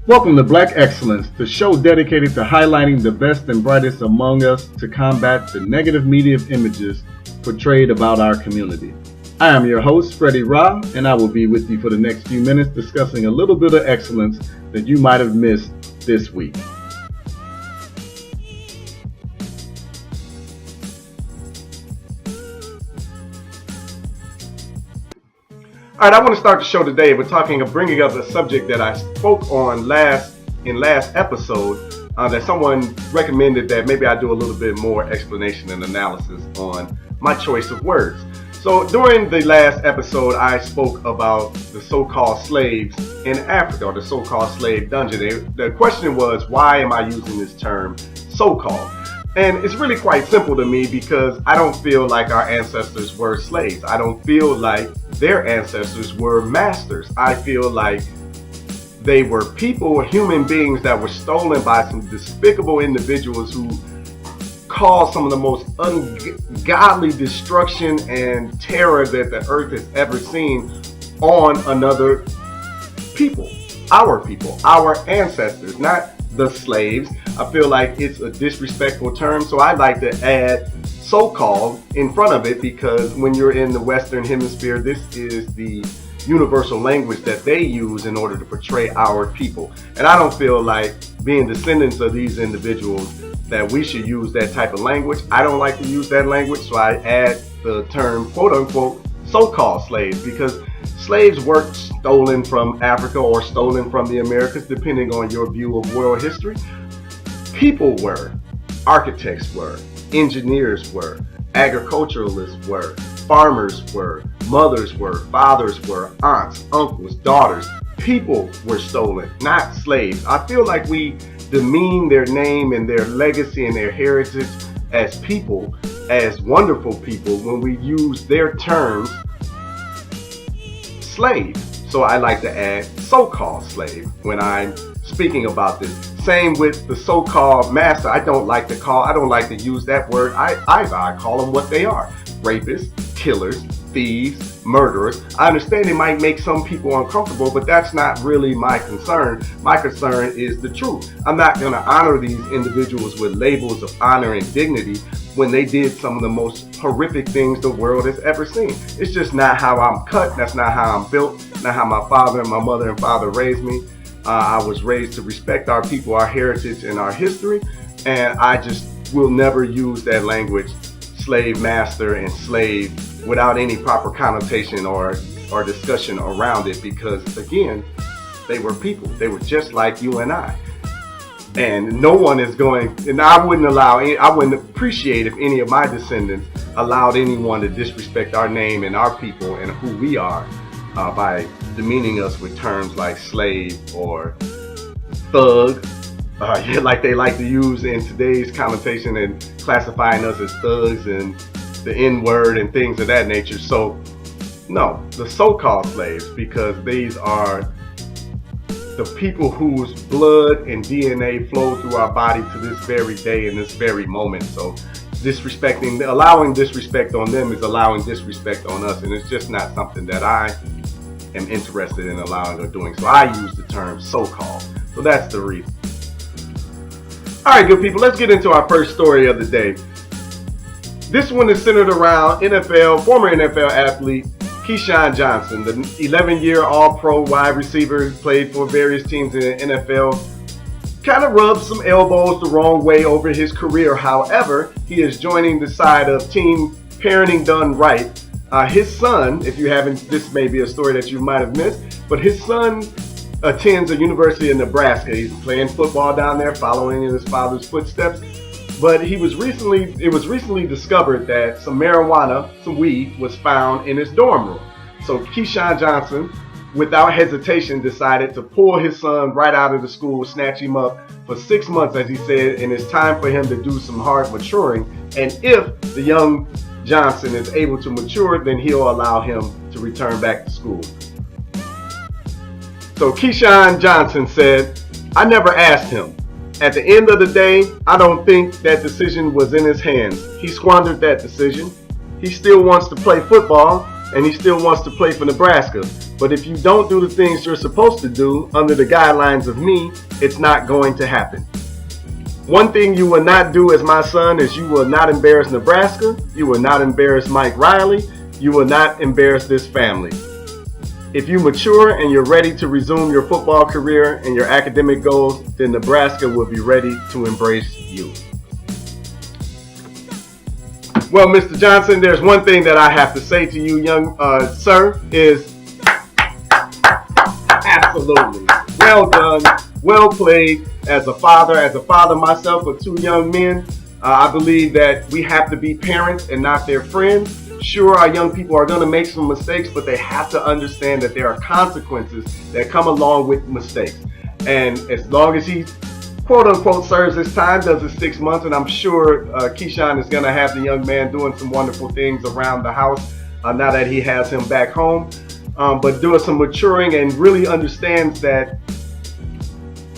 Welcome to Black Excellence, the show dedicated to highlighting the best and brightest among us to combat the negative media images portrayed about our community. I am your host, Freddie Ra, and I will be with you for the next few minutes discussing a little bit of excellence that you might have missed this week. All right, I want to start the show today with bringing up a subject that I spoke on last episode that someone recommended that maybe I do a little bit more explanation and analysis on my choice of words. So during the last episode, I spoke about the so-called slaves in Africa, or the so-called slave dungeon. The question was, why am I using this term so-called? And it's really quite simple to me because I don't feel like our ancestors were slaves. I don't feel like their ancestors were masters. I feel like they were people, human beings that were stolen by some despicable individuals who caused some of the most ungodly destruction and terror that the earth has ever seen on another people, our ancestors, not the slaves. I feel like it's a disrespectful term, so I like to add so-called in front of it because when you're in the Western Hemisphere, this is the universal language that they use in order to portray our people. And I don't feel like being descendants of these individuals that we should use that type of language. I don't like to use that language, so I add the term quote-unquote so-called slaves because slaves weren't stolen from Africa or stolen from the Americas, depending on your view of world history. People were, architects were, engineers were, agriculturalists were, farmers were, mothers were, fathers were, aunts, uncles, daughters. People were stolen, not slaves. I feel like we demean their name and their legacy and their heritage as people, as wonderful people, when we use their terms slave. So I like to add so-called slave when I'm speaking about this. Same with the so-called master. I don't like to use that word either. I call them what they are: rapists, killers, thieves, murderers. I understand it might make some people uncomfortable, but that's not really my concern. My concern is the truth. I'm not going to honor these individuals with labels of honor and dignity when they did some of the most horrific things the world has ever seen. It's just not how I'm cut. That's not how I'm built. Not how my father and my mother and father raised me. I was raised to respect our people, our heritage, and our history, and I just will never use that language, slave master and slave, without any proper connotation or discussion around it, because again, they were people. They were just like you and I. And no one is going, and I wouldn't appreciate if any of my descendants allowed anyone to disrespect our name and our people and who we are by demeaning us with terms like slave or thug, like they like to use in today's connotation and classifying us as thugs and the N-word and things of that nature. So no, the so-called slaves, because these are the people whose blood and DNA flow through our body to this very day and this very moment. So allowing disrespect on them is allowing disrespect on us, and it's just not something that I am interested in allowing or doing. So I use the term so-called. So that's the reason. All right, good people, let's get into our first story of the day. This one is centered around former NFL athlete Keyshawn Johnson, the 11-year All-Pro wide receiver, played for various teams in the NFL. Kind of rubbed some elbows the wrong way over his career. However, he is joining the side of Team Parenting Done Right. His son, this may be a story that you might have missed, but his son attends a university in Nebraska. He's playing football down there, following in his father's footsteps. But it was recently discovered that some marijuana, some weed, was found in his dorm room. So Keyshawn Johnson, without hesitation, decided to pull his son right out of the school, snatch him up for 6 months, as he said, and it's time for him to do some hard maturing. And if the young Johnson is able to mature, then he'll allow him to return back to school. So Keyshawn Johnson said, "I never asked him. At the end of the day, I don't think that decision was in his hands. He squandered that decision. He still wants to play football, and he still wants to play for Nebraska. But if you don't do the things you're supposed to do under the guidelines of me, it's not going to happen. One thing you will not do as my son is you will not embarrass Nebraska. You will not embarrass Mike Riley. You will not embarrass this family. If you mature and you're ready to resume your football career and your academic goals, then Nebraska will be ready to embrace you. Well, Mr. Johnson, there's one thing that I have to say to you, young sir, is absolutely well done, well played. As a father myself of two young men, I believe that we have to be parents and not their friends. Sure, our young people are going to make some mistakes, but they have to understand that there are consequences that come along with mistakes. And as long as he, quote unquote, serves his time, does his 6 months, and I'm sure Keyshawn is going to have the young man doing some wonderful things around the house now that he has him back home. But doing some maturing and really understands that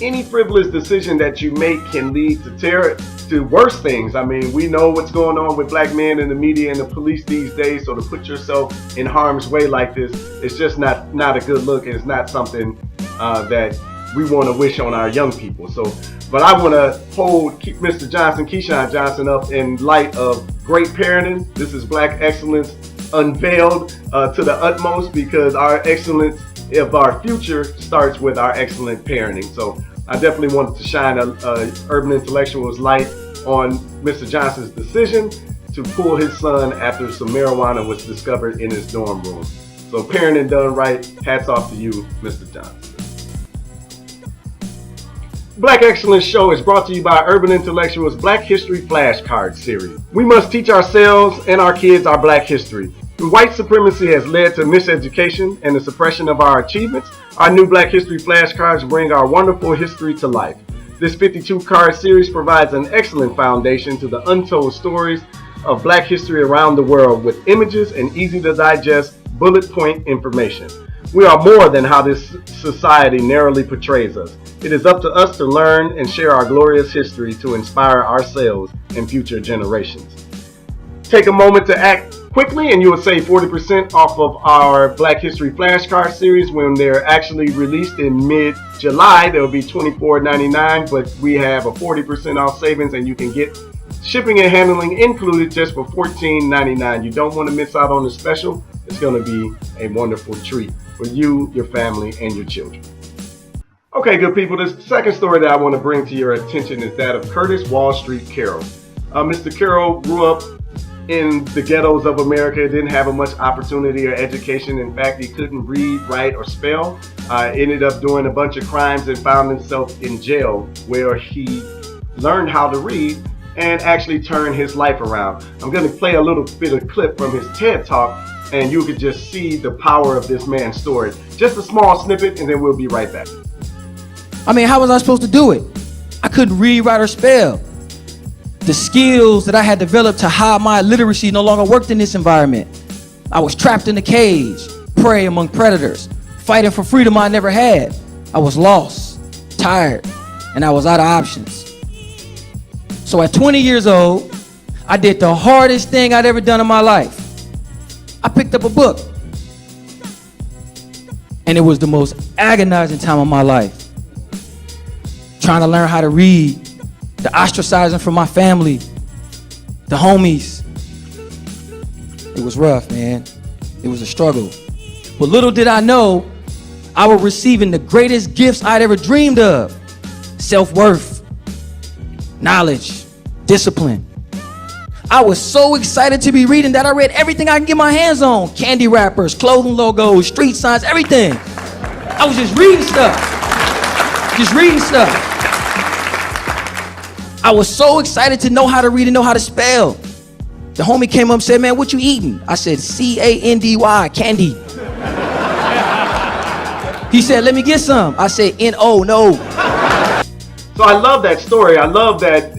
any frivolous decision that you make can lead to worse things. I mean, we know what's going on with black men in the media and the police these days, so to put yourself in harm's way like this, it's just not a good look, and it's not something that we want to wish on our young people. So, but I want to hold Mr. Johnson, Keyshawn Johnson, up in light of great parenting. This is Black excellence unveiled to the utmost, because our excellence of our future starts with our excellent parenting. So I definitely wanted to shine a urban intellectual's light on Mr. Johnson's decision to pull his son after some marijuana was discovered in his dorm room. So parenting done right, hats off to you, Mr. Johnson. Black Excellence Show is brought to you by Urban Intellectual's Black History Flashcard Series. We must teach ourselves and our kids our Black history. White supremacy has led to miseducation and the suppression of our achievements. Our new Black History Flashcards bring our wonderful history to life. This 52-card series provides an excellent foundation to the untold stories of Black history around the world with images and easy-to-digest bullet point information. We are more than how this society narrowly portrays us. It is up to us to learn and share our glorious history to inspire ourselves and future generations. Take a moment to act quickly and you will save 40% off of our Black History Flashcard series. When they're actually released in mid-July, they'll be $24.99, but we have a 40% off savings and you can get shipping and handling included just for $14.99. You don't want to miss out on the special. It's going to be a wonderful treat for you, your family, and your children. Okay, good people, the second story that I want to bring to your attention is that of Curtis Wallstreet Carrol. Mr. Carrol grew up in the ghettos of America, didn't have much opportunity or education. In fact, he couldn't read, write, or spell. Ended up doing a bunch of crimes and found himself in jail, where he learned how to read and actually turned his life around. I'm going to play a little bit of clip from his TED Talk, and you could just see the power of this man's story. Just a small snippet, and then we'll be right back. I mean, how was I supposed to do it? I couldn't read, write, or spell. The skills that I had developed to hide my illiteracy no longer worked in this environment. I was trapped in a cage, prey among predators, fighting for freedom I never had. I was lost, tired, and I was out of options. So at 20 years old, I did the hardest thing I'd ever done in my life. I picked up a book. And it was the most agonizing time of my life. Trying to learn how to read, the ostracizing from my family, the homies. It was rough, man. It was a struggle. But little did I know, I was receiving the greatest gifts I'd ever dreamed of. Self-worth, knowledge, discipline. I was so excited to be reading that I read everything I can get my hands on. Candy wrappers, clothing logos, street signs, everything. I was just reading stuff. I was so excited to know how to read and know how to spell. The homie came up and said, man, what you eating? I said, C-A-N-D-Y, candy. He said, let me get some. I said, N-O, no. So I love that story. I love that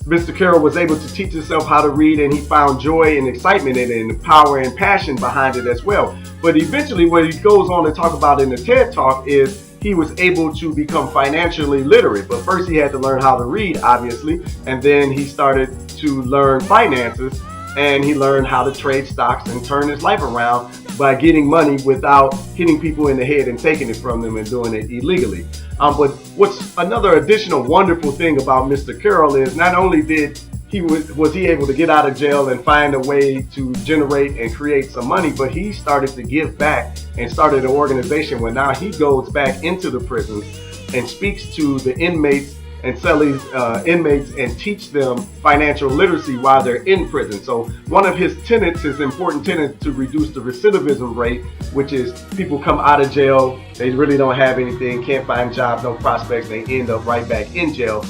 Mr. Carrol was able to teach himself how to read, and he found joy and excitement in it and the power and passion behind it as well. But eventually what he goes on to talk about in the TED Talk is he was able to become financially literate. But first he had to learn how to read, obviously, and then he started to learn finances and he learned how to trade stocks and turn his life around by getting money without hitting people in the head and taking it from them and doing it illegally. But what's another additional wonderful thing about Mr. Carrol is not only was he able to get out of jail and find a way to generate and create some money, but he started to give back and started an organization where now he goes back into the prisons and speaks to the inmates and these inmates and teach them financial literacy while they're in prison. So one of his tenets, his important tenet, to reduce the recidivism rate, which is people come out of jail, they really don't have anything, can't find jobs, no prospects, they end up right back in jail.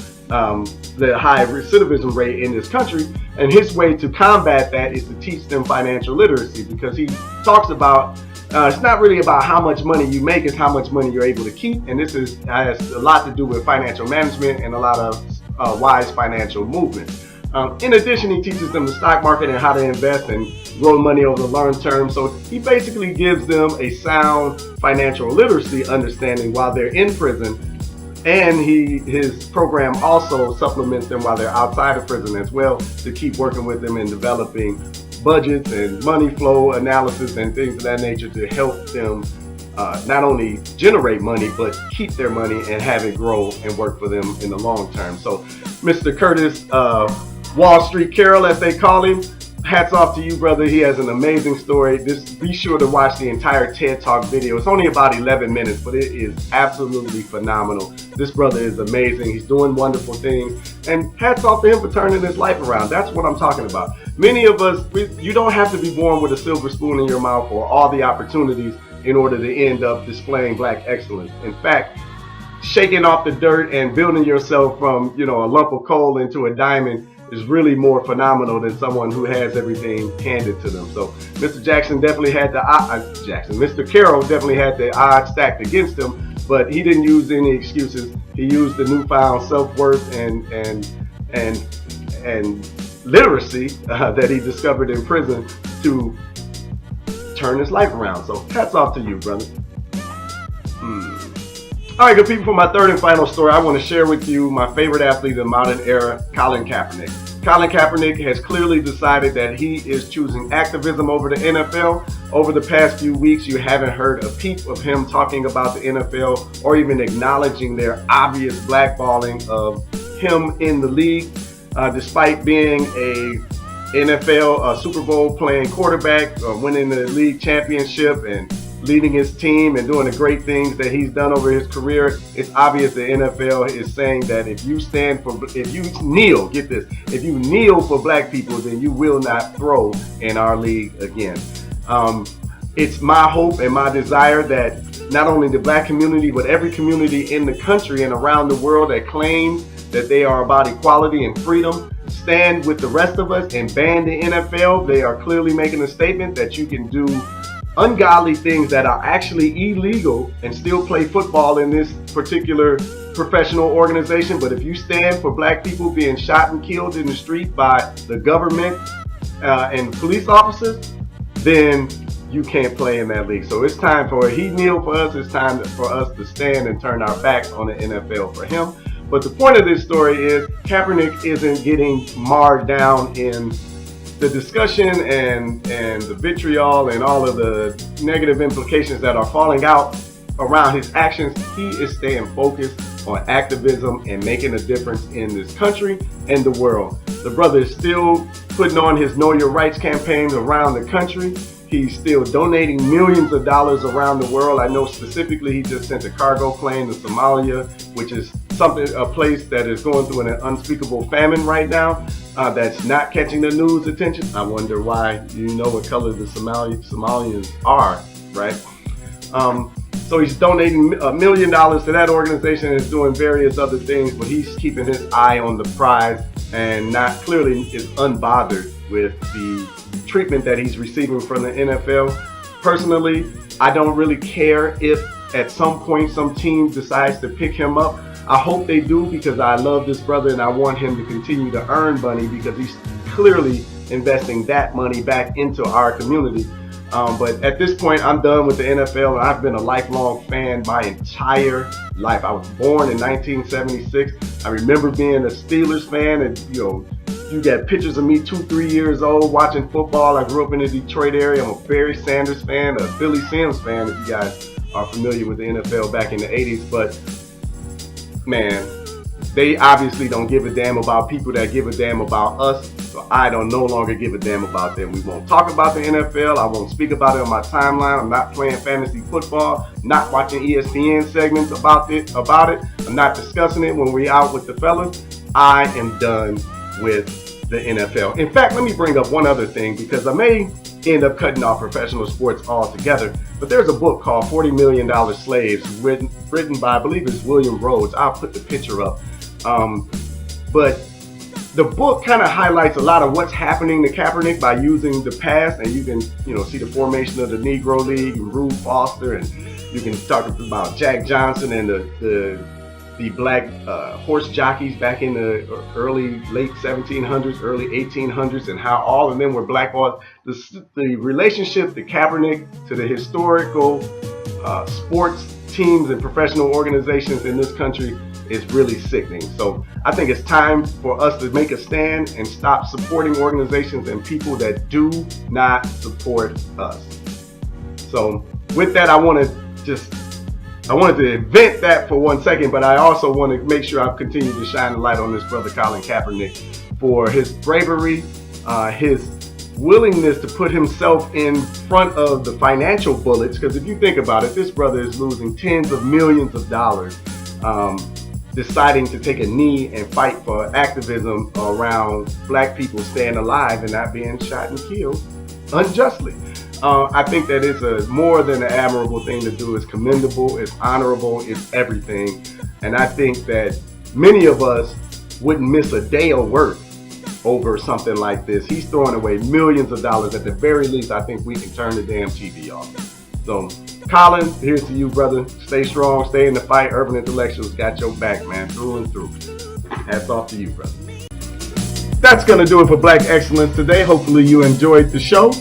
The high recidivism rate in this country, and his way to combat that is to teach them financial literacy, because he talks about it's not really about how much money you make, it's how much money you're able to keep, and this has a lot to do with financial management and a lot of wise financial movement. In addition, he teaches them the stock market and how to invest and grow money over the long term. So he basically gives them a sound financial literacy understanding while they're in prison. And his program also supplements them while they're outside of prison as well, to keep working with them in developing budgets and money flow analysis and things of that nature to help them not only generate money, but keep their money and have it grow and work for them in the long term. So Mr. Curtis, Wallstreet Carrol, as they call him, hats off to you, brother. He has an amazing story. Be sure to watch the entire TED Talk video. It's only about 11 minutes, but it is absolutely phenomenal. This brother is amazing. He's doing wonderful things, and hats off to him for turning his life around. That's what I'm talking about. Many of us, you don't have to be born with a silver spoon in your mouth or all the opportunities in order to end up displaying black excellence. In fact, shaking off the dirt and building yourself from, a lump of coal into a diamond is really more phenomenal than someone who has everything handed to them. So Mr. Jackson definitely had Mr. Carrol definitely had the odds stacked against him, but he didn't use any excuses. He used the newfound self-worth and literacy that he discovered in prison to turn his life around. So hats off to you, brother. All right, good people, for my third and final story, I want to share with you my favorite athlete of the modern era, Colin Kaepernick. Colin Kaepernick has clearly decided that he is choosing activism over the NFL. Over the past few weeks, you haven't heard a peep of him talking about the NFL or even acknowledging their obvious blackballing of him in the league, despite being a NFL Super Bowl playing quarterback, winning the league championship and leading his team and doing the great things that he's done over his career. It's obvious the NFL is saying that if you kneel for black people, then you will not throw in our league again. It's my hope and my desire that not only the black community, but every community in the country and around the world that claims that they are about equality and freedom stand with the rest of us and ban the NFL. They are clearly making a statement that you can do ungodly things that are actually illegal and still play football in this particular professional organization. But if you stand for black people being shot and killed in the street by the government and police officers, then you can't play in that league. So it's time for he kneel for us. It's time for us to stand and turn our backs on the NFL for him. But the point of this story is Kaepernick isn't getting marred down in the discussion and the vitriol and all of the negative implications that are falling out around his actions. He is staying focused on activism and making a difference in this country and the world. The brother is still putting on his Know Your Rights campaigns around the country. He's still donating millions of dollars around the world. I know specifically he just sent a cargo plane to Somalia, which is a place that is going through an unspeakable famine right now. That's not catching the news attention. I wonder why. You know what color the Somalians are, right? So he's donating $1 million to that organization and is doing various other things, but he's keeping his eye on the prize and clearly is unbothered with the treatment that he's receiving from the NFL. Personally, I don't really care if at some point some team decides to pick him up. I hope they do, because I love this brother and I want him to continue to earn money, because he's clearly investing that money back into our community. But at this point, I'm done with the NFL, and I've been a lifelong fan my entire life. I was born in 1976. I remember being a Steelers fan, and you got pictures of me 2-3 years old watching football. I grew up in the Detroit area. I'm a Barry Sanders fan, a Billy Sims fan, if you guys are familiar with the NFL back in the 80s. But man, they obviously don't give a damn about people that give a damn about us. So I don't no longer give a damn about them. We won't talk about the NFL. I won't speak about it on my timeline. I'm not playing fantasy football, not watching ESPN segments about it. I'm not discussing it when we're out with the fellas. I am done with the NFL. In fact, let me bring up one other thing, because I may end up cutting off professional sports altogether. But there's a book called $40 Million Slaves, written by, I believe it's William Rhodes. I'll put the picture up. But the book kind of highlights a lot of what's happening to Kaepernick by using the past, and you can see the formation of the Negro League and Rube Foster, and you can talk about Jack Johnson and the black horse jockeys back in the late 1700s, early 1800s, and how all of them were blackballed. The relationship to Kaepernick to the historical sports teams and professional organizations in this country is really sickening. So I think it's time for us to make a stand and stop supporting organizations and people that do not support us. So with that, I wanted to vent that for 1 second, but I also want to make sure I continue to shine the light on this brother Colin Kaepernick for his bravery, his willingness to put himself in front of the financial bullets. Because if you think about it, this brother is losing tens of millions of dollars, deciding to take a knee and fight for activism around black people staying alive and not being shot and killed unjustly. I think that is a more than an admirable thing to do. It's commendable, it's honorable, it's everything. And I think that many of us wouldn't miss a day of work over something like this. He's throwing away millions of dollars. At the very least, I think we can turn the damn TV off. So, Colin, here's to you, brother. Stay strong, stay in the fight. Urban Intellectuals got your back, man, through and through. Hats off to you, brother. That's going to do it for Black Excellence today. Hopefully you enjoyed the show.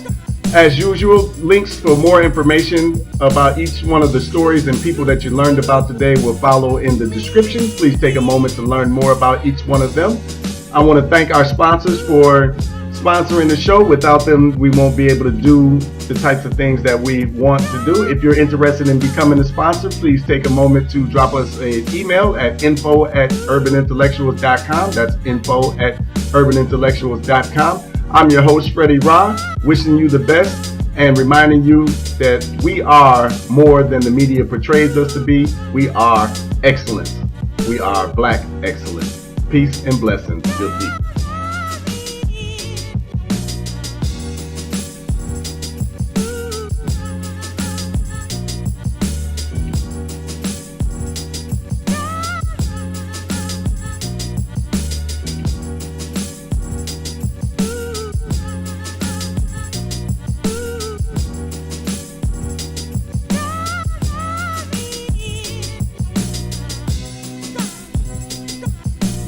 As usual, links for more information about each one of the stories and people that you learned about today will follow in the description. Please take a moment to learn more about each one of them. I want to thank our sponsors for sponsoring the show. Without them, we won't be able to do the types of things that we want to do. If you're interested in becoming a sponsor, please take a moment to drop us an email at info@urbanintellectuals.com. That's info@urbanintellectuals.com. I'm your host, Freddie Ra, wishing you the best and reminding you that we are more than the media portrays us to be. We are excellence. We are Black excellence. Peace and blessings. Good people.